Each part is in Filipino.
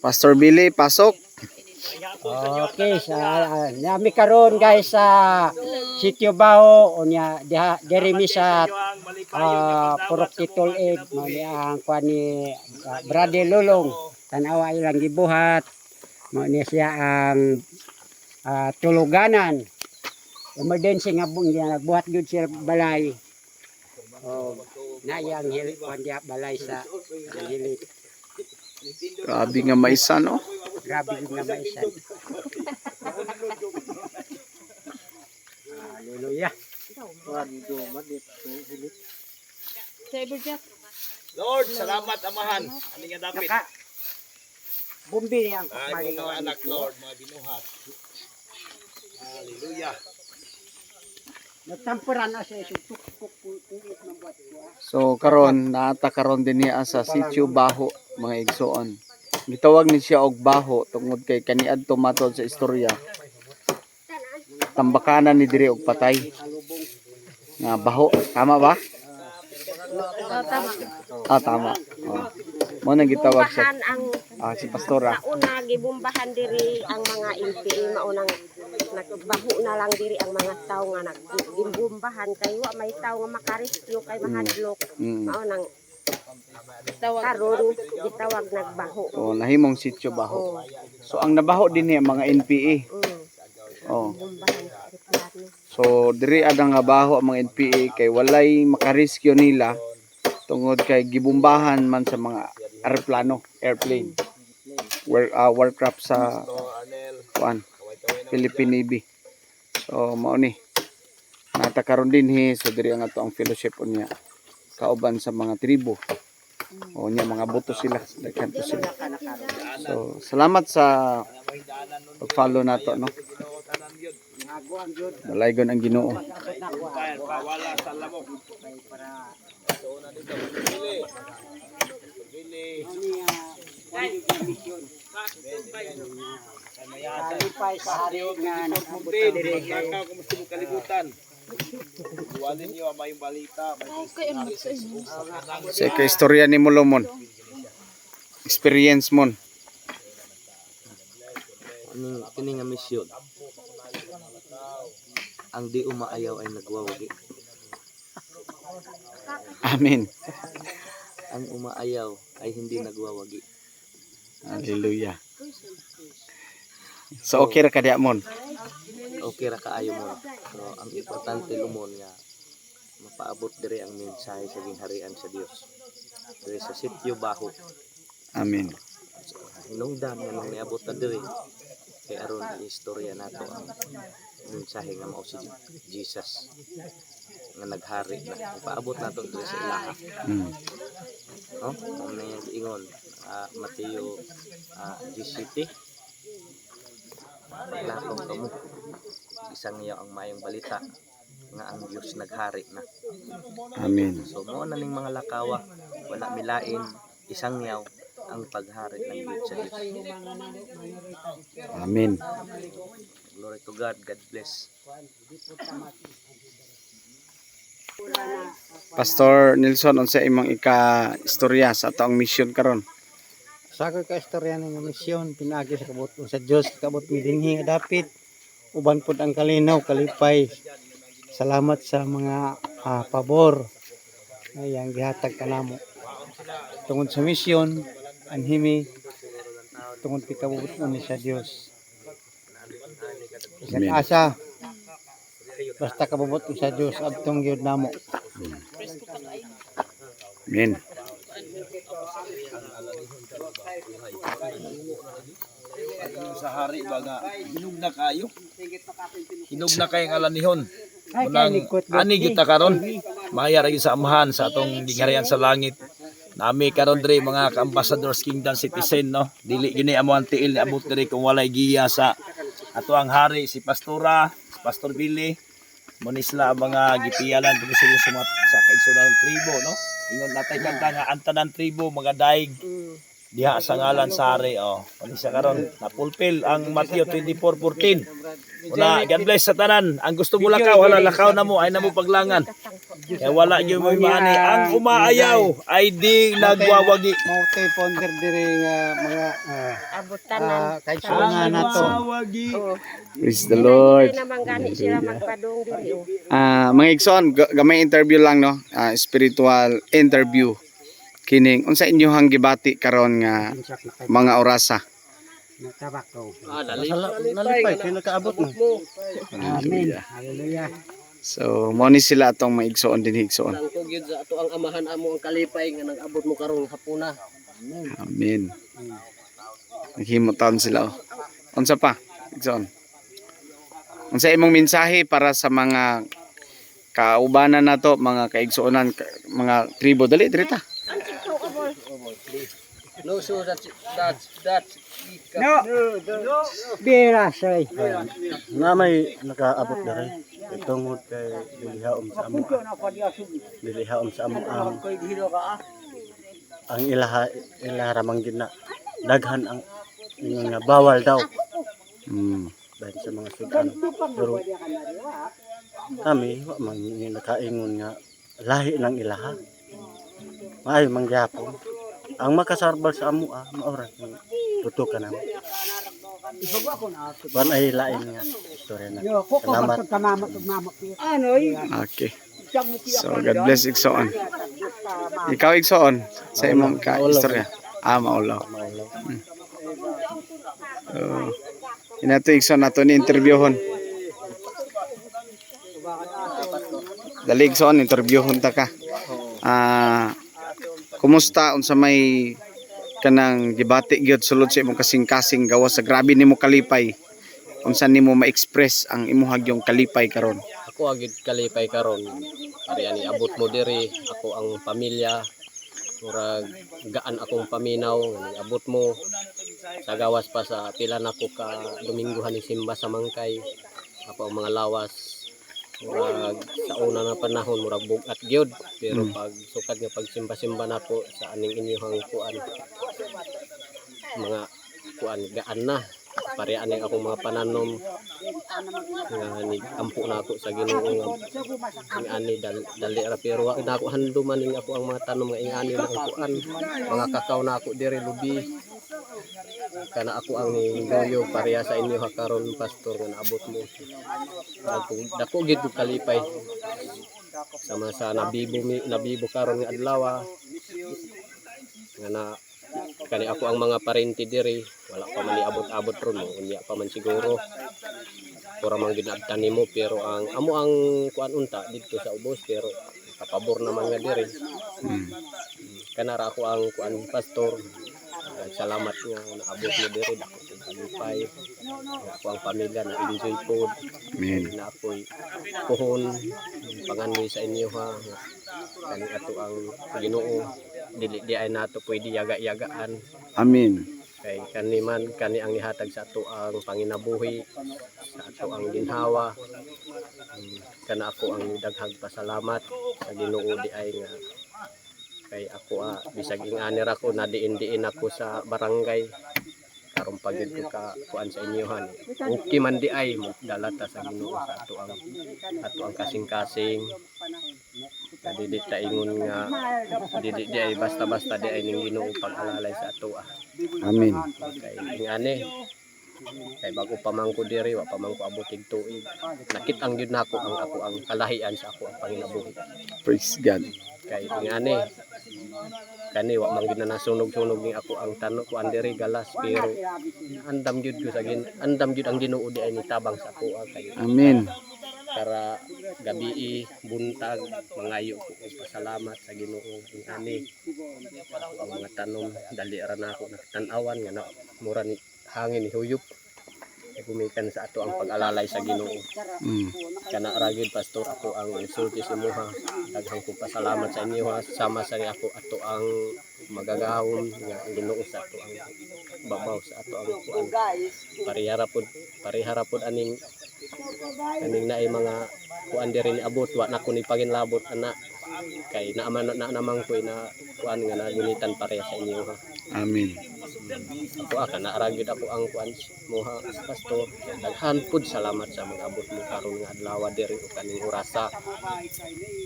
Pastor Billy, pasok. Okay, nami karon guys sa Sitio Bao unya diri mi sa Purok Titol Ed mo ni ang kuan ni Brother Lulong tan-awa ilang gibuhat mo ni siya ang tuluganan. Emergency nga nagbuhat gyud siya balay. Nayang kuan dia balay sa hilit. Grabe nga maisan, no? Grabe yung namaisan. Hallelujah. Lord, salamat amahan. Ano nga dapat? Bumbi ang Ay, mga anak, Lord, mga binuhat. Hallelujah. nagtampuran na siya tukok ng buhat ko. So karon naata karon din niya sa Sitio Baho, mga igsoon. Gitawag ni siya og Baho tungod kay kaniadto matod sa istorya. Tambakanan ni diri og patay. Nga Baho, tama ba? Tama. Oh. Mo nang gitawag siya. Si Pastora. Una gibumbahan diri ang mga LPA maunang nagbaho na lang diri ang mga tao nga nagbumbahan kay wa may tao nga makarescue kay mahadlok. Maunang karon gitawag nagbaho. Oh, nahimong Sitio Baho. So ang nabaho din niya mga NPA. Oh. Bumbahan reklamo. So diri adang nga baho ang mga NPA kay walay makarescue nila tungod kay gibumbahan man sa mga airplane. Warcraft sa Philippine Navy. So mao ni. Nata karon dinhi so diri ang ato ang fellowship unya kauban sa mga tribo. O nya mga boto sila, daghan to sila. So salamat sa pag-follow nato, no. Dalaygon ang Ginoo. Wala sa lamok. Kalipay sa hari nga nagpunta diri kay Kumusta mo kalibutan? Iwanin niyo ang mayong balita. Sa istorya ni mo Lomon. Experience mon. Kini nga misyon. Ang di umaayaw ay nagwawagi. Amen. Ang umaayaw ay hindi nagwawagi. Hallelujah. So okay ra ka diha mon. Okay ra kaayo mo. So ang importante lumon nga mapaabot diri ang mensahe sa gingharian sa Dios. Diri sa Sitio Baho. Amen. Hinungdan nga nang niabot na diri kay aron ang istorya nato ang mensahe nga mao si Jesus nga naghari na ipaabot nato diri sa ilaha. No? Kung na yung ingon Mateo 17 paglakaw kamo isang iyo ang mayong balita nga ang Dios naghari na. Amen. So mo na ning mga lakawa wala milain isang yaw ang paghari ng Diyos sa Diyos. Amen. Glory to God. God bless. Pastor Nelson, unsa imong ika-istorya sa atong mission karon? sa ko ka istorya ng misyon pinagi sa kabot sa Dios kabot mi dinhi nga dapit uban pud ang kalinaw kalipay. Salamat sa mga pabor ayang gihatag kanamo tungod sa misyon anhimi tungod pikabubuton ni sa Dios. Isang asa basta kabubot sa Dios abtong gyud namo. Amen. Sa hari baga hinog na kayo. Hinog na kay ang alanihon. Unang ani gyud ta karon. Maya ra gyud sa amahan sa atong gingharian sa langit. Nami karon diri mga ka-ambassadors kingdom citizen, no. Dili gini amo ang tiil ni abot diri kung walay giya sa ato ang hari si Pastora, si Pastor Billy. Monisla ang mga gipiyalan dito sa kaigsunan tribo, no. Ingon natay kanta nga ang tanan tribo mga daig diha sa ngalan sa hari. Panisa karon na fulfill ang Matthew 24:14. Una, God bless sa tanan. Ang gusto mo lakaw, hala lakaw na mo, ay na mo paglangan. Kaya wala gyud mo mani. Ang umaayaw ay di nagwawagi. Mautay ponder diri nga mga Abutanan. kaigsuonan nato. Praise the Lord. Hindi naman gani sila magpadung diri. Oh. Mga igsoon, gamay interview lang no. Spiritual interview. Kining unsa inyohang gibati karon nga mga orasa. Tabako. Nalipay, pinakaabot mo. Amen. Hallelujah. So mo ni sila atong mga igsoon din igsoon. Ang tugyod sa ato ang amahan amo ang kalipay nga nag-abot mo karong hapuna. Amen. Naghimutan sila. Oh. Unsa pa? Igsoon. Unsa imong mensahe para sa mga kaubanan nato, mga kaigsuonan, mga tribo dali dirita. No, so that's No. Bira say. Nga may nakaabot na rin. Itungod kay dilihaom sa amo. Dilihaom sa amo ang ilaha ramang gina. Daghan ang ingon nga bawal daw dahil sa mga sudan. Pero kami wa man nakaingon nga lahi ng ilaha. Maayo mangyapon. Ang makasarbal sa amo maura tutukan namo. Wan ay lain nga istorya na. Salamat. Okay. So God bless igsoon. Ikaw igsoon sa imong ka-istorya. Maulaw. So, inato igsoon nato ni interviewon. Dali igsoon interviewon ta ka. Kumusta unsa may kanang gibati gyud sulod sa imong kasing-kasing gawas sa grabe nimo kalipay? Unsa nimo ma-express ang imuhag yung kalipay karon? ako agid kalipay karon. Ari ani abot mo diri, ako ang pamilya. Murag gaan akong paminaw nga abot mo sa gawas pa sa pila na ko ka Dominggohan ni simba sa Mangkay. Ako ang mga lawas. Murag sa una na panahon murag bugat gyud, pero pag sukad nga pagsimba-simba nako sa aning inyong kuan mga kuan gaan na pareha ani akong mga pananom nga ni ampo na ako sa Ginoo nga ani dali ra, pero wa na ako handuman ning ako ang mga tanom nga ingani na ang kuan mga kakao na ako diri lubi kana ako ang ningoyo pareha sa inyo karon pastor nga naabot mo dako gid ko kalipay sama sa nabibo karon nga adlaw nga na kani ako ang mga parente diri wala pa man iabot-abot ron mo unya pa man siguro pura man ginabtan nimo, pero ang amo ang kuan unta dito sa ubos pero kapabor naman nga diri kanara ako ang kuan pastor. Salamat nga naabot mo diri dako kong kalipay ako ang pamilya na enjoy food. Amen. Na ako'y puhon pangandoy sa inyo ha kani ato ang Ginoo dili di ay nato pwede yaga-yagaan. Amen. Kay kani man kani ang ihatag sa ato ang panginabuhi sa ato ang ginhawa. Kana ako ang daghang pasalamat sa Ginoo di ay nga kay ako bisag ingani ra ko na diin ako sa barangay karon pagid ko ka kuan sa inyohan okay man di ay dalata sa Ginoo sa ato ang kasing-kasing dili ta ingon nga dili di ay basta-basta di ay ning Ginoo pag-alalay sa ato Amen. kay ingani kay bago pa man ko diri wa pa man ko abutig tuig nakit-ang gyud nako ang ako ang kalahian sa ako ang panginabuhi. Praise God. Kay ingani kani wa man gid na nasunog-sunog ni ako ang tanok ko andiri galas, pero andam gyud ko sa andam gyud ang Ginoo di ay nitabang sa ako kay Amen. para gabi buntag mangayo ko og pasalamat sa Ginoo ingani ang mga tanom dali ra na ako nakatan-awan nga na mura ni hangin ni huyop gumikan sa ato ang pag-alalay sa Ginoo. Kana ra gyud pastor ako ang insulti sa imuha. Daghang kong pasalamat sa inyo sama sa ako ato ang magagahom nga Ginoo sa ato ang babaw sa ato ang kuan. Parihara pod aning naay mga kuan diri ni abot wa na ko ni paginlabot ana kay naaman na namang ko na kuan nga nagunitan pareha sa inyo ha. Amen. Ako kana aragid ako ang kuan mo ha pastor. Daghan pud salamat sa mag-abot mo karon nga adlaw diri o kaning orasa.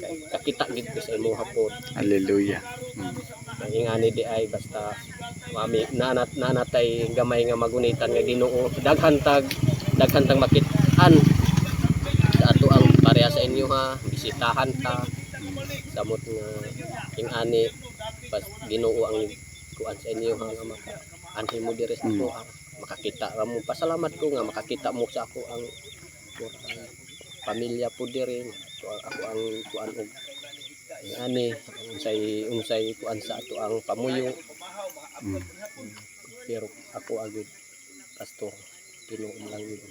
Kay kakita gid ko sa imo hapon. Hallelujah. Ang ingani di ay basta mami nanatay gamay nga magunitan nga Ginoo. Daghan tag makit-an sa ato ang pareha sa inyo ha. Bisitahan ta samot nga ingani bas Ginoo ang kuan sa inyo ha nga maka anhi mo diri sa ako makakita ra mo pasalamat ko nga makakita mo sa ako ang pamilya po diri ako ang kuan og ani unsay kuan sa ato ang pamuyo. Pero ako agad pastor tinuod lang yun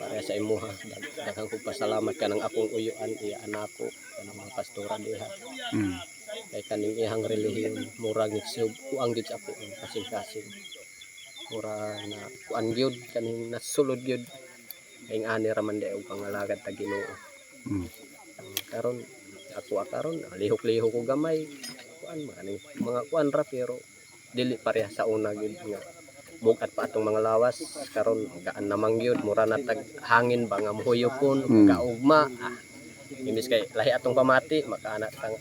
para sa imo ha daghang ko pasalamat kanang akong uyuan iya anako kanang mga pastora diha kay kaning ihang relihiyon murag nitsub kuang gid sa ako ang kasing-kasing mura na kuan gyud kaning nasulod gyud kay ani ra man og pangalagad ta Ginoo. Karon ako karon lihok-lihok ko gamay kuan mga kuan ra pero dili pareha sa una gyud nga bugat pa atong mga lawas karon gaan namang gyud mura na tag hangin ba nga muhuyopon kaugma imbis kay lahi atong pamati makaana tang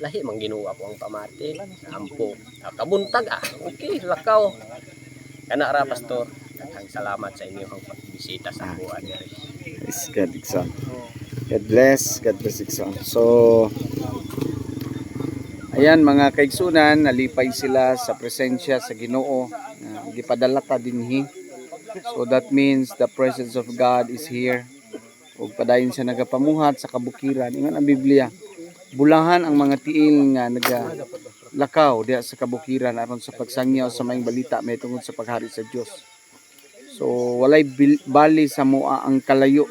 lahi man Ginoo ako ang pamati ampo kabuntag okay lakaw kana ra pastor daghang salamat sa inyo ang pagbisita sa buwan diri. Praise God, Ikson. God bless Ikson. So ayan mga kaigsunan, nalipay sila sa presensya sa Ginoo. Gipadala ta dinhi. So that means the presence of God is here. Ug padayon siya nagapamuhat sa kabukiran. Ingon ang Biblia, bulahan ang mga tiil nga nagalakaw diha sa kabukiran aron sa pagsangyaw sa maayong balita may tungod sa paghari sa Dios. So walay bali sa mua ang kalayo.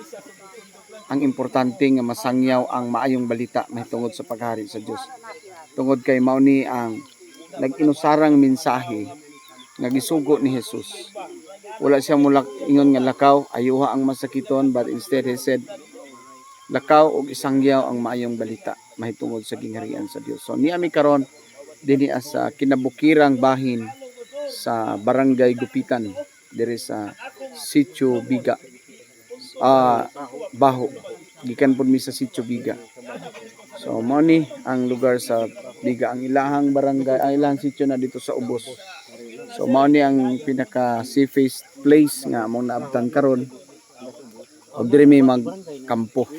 Ang importante nga masangyaw ang maayong balita may tungod sa paghari sa Dios. Tungod kay mao ni ang nag-inusarang mensahe nga gisugo ni Jesus. Wala siya mulak ingon nga lakaw ayuha ang masakiton, but instead he said lakaw og isangyaw ang maayong balita mahitungod sa gingharian sa Dios. So niami karon dinhi sa kinabukirang bahin sa Barangay Gupitan diri sa Sitio Biga. Baho gikan pud mi sa Sitio Biga. So mao ni ang lugar sa Biga, ang ilahang barangay, ang ilahang sitio na dito sa Ubos. So mao ni ang pinaka safest place nga among naabtan karon. Og diri may magkampo.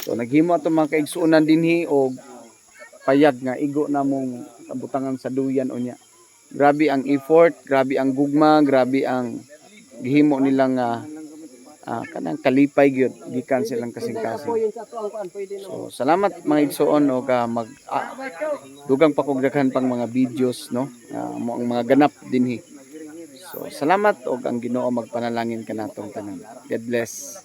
So naghimo ato mga kaigsuonan dinhi og payag nga igo namong kabutangan sa duyan unya. Grabe ang effort, grabe ang gugma, grabe ang gihimo nilang kanang kalipay gyud gikan silang kasing-kasing. So salamat mga igsoon og dugang pa kog daghan pang mga videos no mo ang mga ganap dinhi. So salamat og ang Ginoo magpanalangin kanatong tanan. God bless.